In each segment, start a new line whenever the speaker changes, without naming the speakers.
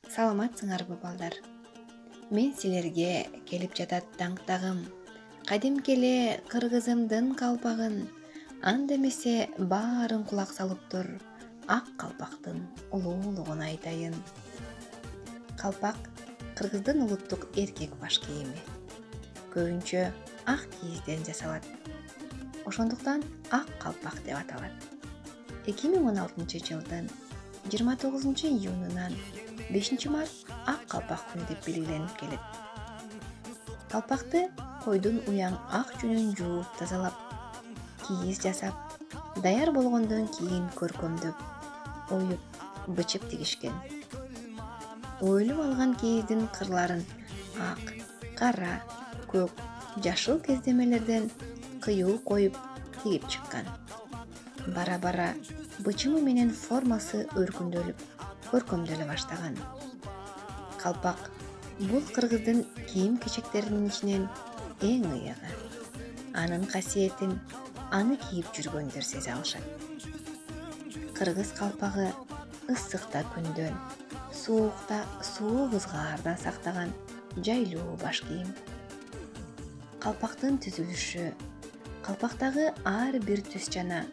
Саламатсыңарбы балдар? Мен силерге келип жатат таңтагым. Кадимки эле кыргызымдын калпагын, анда эмесе баарын кулак салып тур. Ак калпактын улуулугун айтайын. Калпак кыргыздын улуттук эркек баш кийими. Көбүнчө ак кийизден жасалат. Ошондуктан ак калпак деп аталат. 2016-жылдын 29-июнунан 5-март ак калпак күнү деп белгиленип келет. Калпакты койдун уяң ак жүнүн жууп тазалап, кийиз жасап, даяр болгондон кийин көркөмдөп, оюп, бычып тигишкен. Оюлуп алган кийиздин кырларын ак, кара, көк, жашыл кездемелерден кыюу коюп тигип чыккан. Бара-бара бычымы менен формасы көркөмдөлө баштаган. Калпак бул кыргыздын кийим-кечектеринин ичинен эң ыйыгы. Анын касиетин аны кийип жүргөндөр сезе алышат. Кыргыз калпагы ысыкта күндөн, суукта суук ызгаардан сактаган жайлуу баш кийим. Калпактын түзүлүшү, калпактагы ар бир түс жана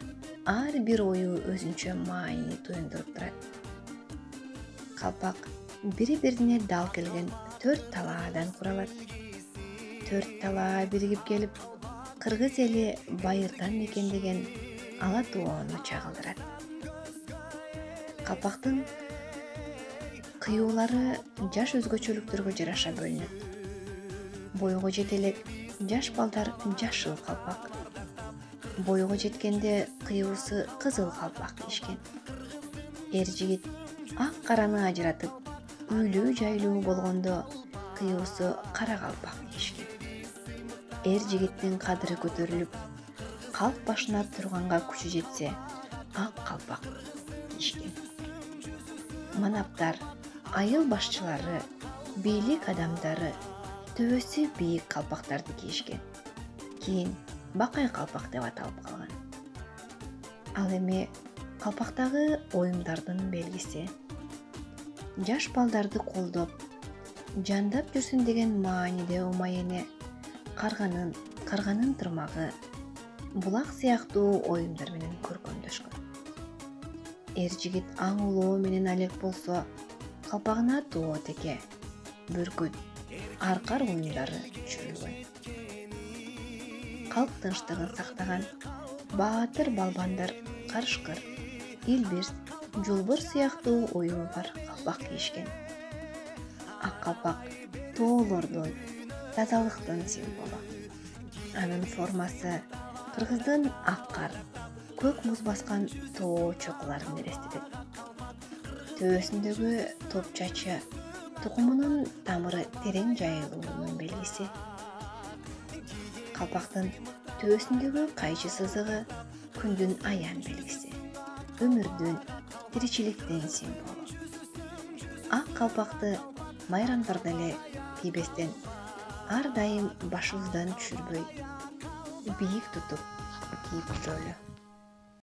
ар бир ою өзүнчө маани туюндуруп турат. Калпак бири-бирине дал келген 4 талаадан куралат. 4 талаа биригип келип, кыргыз эли байырдан мекендеген ала тоону чагылдырат. Калпактын кыюулары жаш өзгөчөлүктөргө жараша бөлүнөт. Бойго жете элек жаш балдар жашыл калпак, бойго жеткенде кыюусу кызыл калпак кийишкен. Эр жигит ак караны ажыратып, үйлүү жайлуу болгондо кыюусу кара калпак кийишкен. Эр жигиттин кадыры көтөрүлүп, калк башына турганга күчү жетсе, ак калпак кийишкен. Манаптар, айыл башчылары, бийлик адамдары төбөсү бийик калпактарды кийишкен. Кийин бакай калпак деп аталып калган. Ал эми калпактагы оюмдардын белгиси. Жаш балдарды колдоп, жандап жүрсүн деген мааниде умайене, карганын тырмагы, булак сыяктуу оюмдар менен көркөмдөшкөн. Эр жигит аң улоо менен алек болсо, калпагына тоо теке, бүркүт, аркар оюмдары түшүрүлгөн. Калк тынчтыгын сактаган баатыр балбандар карышкыр, илбирс, жулбур сыяктуу оюму бар калпак кийишкен. Ак калпак тоолордун, тазалыктын символу. Анын формасы кыргыздын ак кар, көк муз баскан тоо чокуларын элестетет. Төбөсүндөгү топчачы тукумунун тамыры терең жайылуунун белгиси. Калпактын төбөсүндөгү кайчы сызыгы күндүн аян белгиси, өмүрдүн, тиричиликтин символу. Ак калпакты майрамдарда эле кийбестен, ар дайым башыбыздан түшүрбөй, бийик тутуп кийип жүрөлү.